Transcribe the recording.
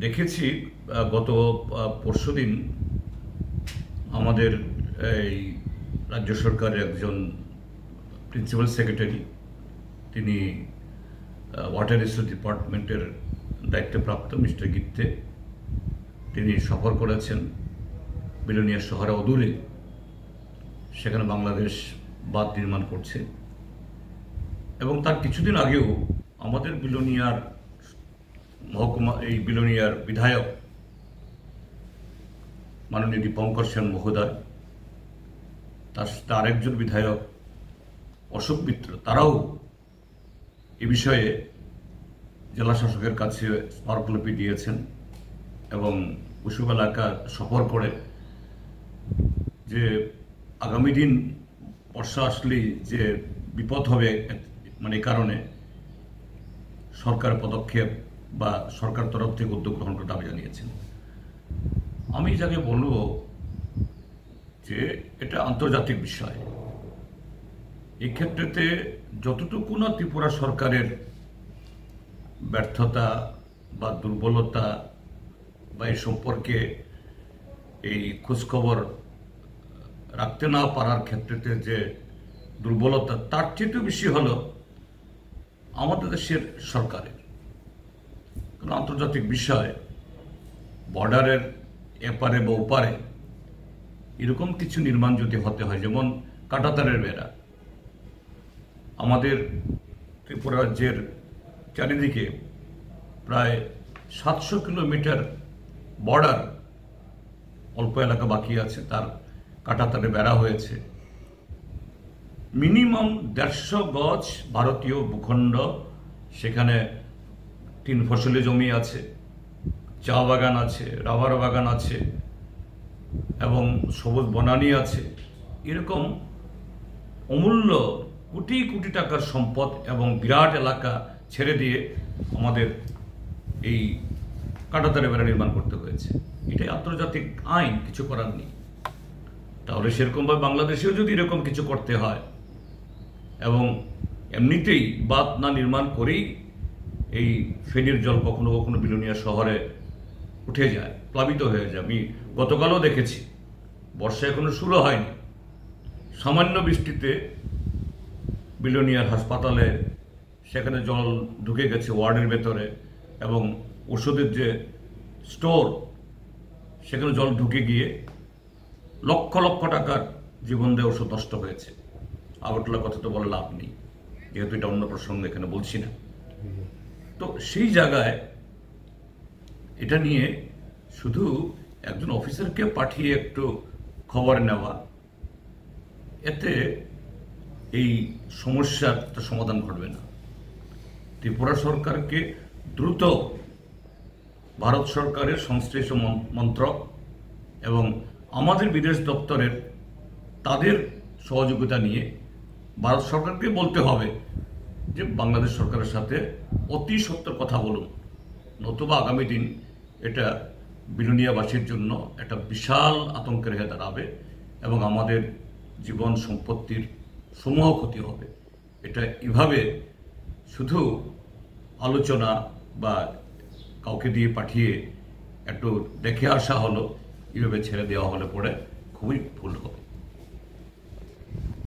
দেখেছি গত পরশুদিন আমাদের এই রাজ্য সরকারের একজন প্রিন্সিপাল সেক্রেটারি, তিনি ওয়াটার রিসোর্স ডিপার্টমেন্টের দায়িত্বপ্রাপ্ত মিস্টার গিত্তে, তিনি সফর করেছেন বিলোনিয়া শহরে অদূরে। সেখানে বাংলাদেশ বাঁধ নির্মাণ করছে এবং তার কিছুদিন আগেও আমাদের বিলোনিয়ার মহকুমা বিলোনিয়ার বিধায়ক মাননীয় দীপঙ্কর সেন মহোদয়, তার আরেকজন বিধায়ক অশোক মিত্র, তারাও এ বিষয়ে জেলা শাসকের কাছে স্মারকলিপি দিয়েছেন এবং কুসুম এলাকা সফর করে যে আগামী দিন বর্ষা আসলেই যে বিপদ হবে, মানে এই কারণে সরকার পদক্ষেপ বা সরকার তরফ থেকে উদ্যোগ গ্রহণ করে দাবি জানিয়েছেন। আমি যাকে বলবো যে এটা আন্তর্জাতিক বিষয়, এই ক্ষেত্রেতে যতটুকু না ত্রিপুরা সরকারের ব্যর্থতা বা দুর্বলতা বা এই সম্পর্কে এই খোঁজখবর রাখতে না পারার ক্ষেত্রেতে যে দুর্বলতা, তার চেয়েও বেশি হলো আমাদের দেশের সরকারের। কারণ আন্তর্জাতিক বিষয়, বর্ডারের এপারে বা ওপারে এরকম কিছু নির্মাণ যদি হতে হয়, যেমন কাঁটাতারের বেড়া, আমাদের ত্রিপুরা রাজ্যের চারিদিকে প্রায় 700 কিলোমিটার বর্ডার, অল্প এলাকা বাকি আছে, তার কাঁটাতারে বেড়া হয়েছে। মিনিমাম 150 গজ ভারতীয় ভূখণ্ড, সেখানে 3 ফসলি জমি আছে, চা বাগান আছে, রাবার বাগান আছে এবং সবুজ বনানী আছে। এরকম অমূল্য কোটি কোটি টাকার সম্পদ এবং বিরাট এলাকা ছেড়ে দিয়ে আমাদের এই কাঁটাতারে বেড়া নির্মাণ করতে হয়েছে। এটাই আন্তর্জাতিক আইন, কিছু করার নেই। তাহলে সেরকমভাবে বাংলাদেশেও যদি এরকম কিছু করতে হয় এবং এমনিতেই বাঁধ না নির্মাণ করেই এই ফেনীর জল কখনো কখনো বিলোনিয়া শহরে উঠে যায়, প্লাবিত হয়ে যায়। আমি গতকালও দেখেছি, বর্ষা এখনো শুরু হয়নি, সামান্য বৃষ্টিতে বিলোনিয়ার হাসপাতালে সেখানে জল ঢুকে গেছে ওয়ার্ডের ভেতরে, এবং ওষুধের যে স্টোর সেখানে জল ঢুকে গিয়ে লক্ষ লক্ষ টাকার জীবন দিয়ে ওষুধ নষ্ট হয়েছে। আগরতলার কথা তো বলে লাভ নেই, যেহেতু এটা অন্য প্রসঙ্গে এখানে বলছি না। তো সেই জায়গায় এটা নিয়ে শুধু একজন অফিসারকে পাঠিয়ে একটু খবর নেওয়া, এতে এই সমস্যার সমাধান ঘটবে না। ত্রিপুরা সরকারকে দ্রুত ভারত সরকারের সংশ্লিষ্ট মন্ত্রক এবং আমাদের বিদেশ দপ্তরের তাদের সহযোগিতা নিয়ে ভারত সরকারকে বলতে হবে যে বাংলাদেশ সরকারের সাথে অতি সত্বর কথা বলুন, নতুবা আগামী দিন এটা বিলোনিয়াবাসীর জন্য একটা বিশাল আতঙ্কের হয়ে দাঁড়াবে এবং আমাদের জীবন সম্পত্তির সমূহ ক্ষতি হবে। এটা এভাবে শুধু আলোচনা বা কাউকে দিয়ে পাঠিয়ে একটু দেখে আসা হলো, এভাবে ছেড়ে দেওয়া হলে পরে খুবই ভুল হবে।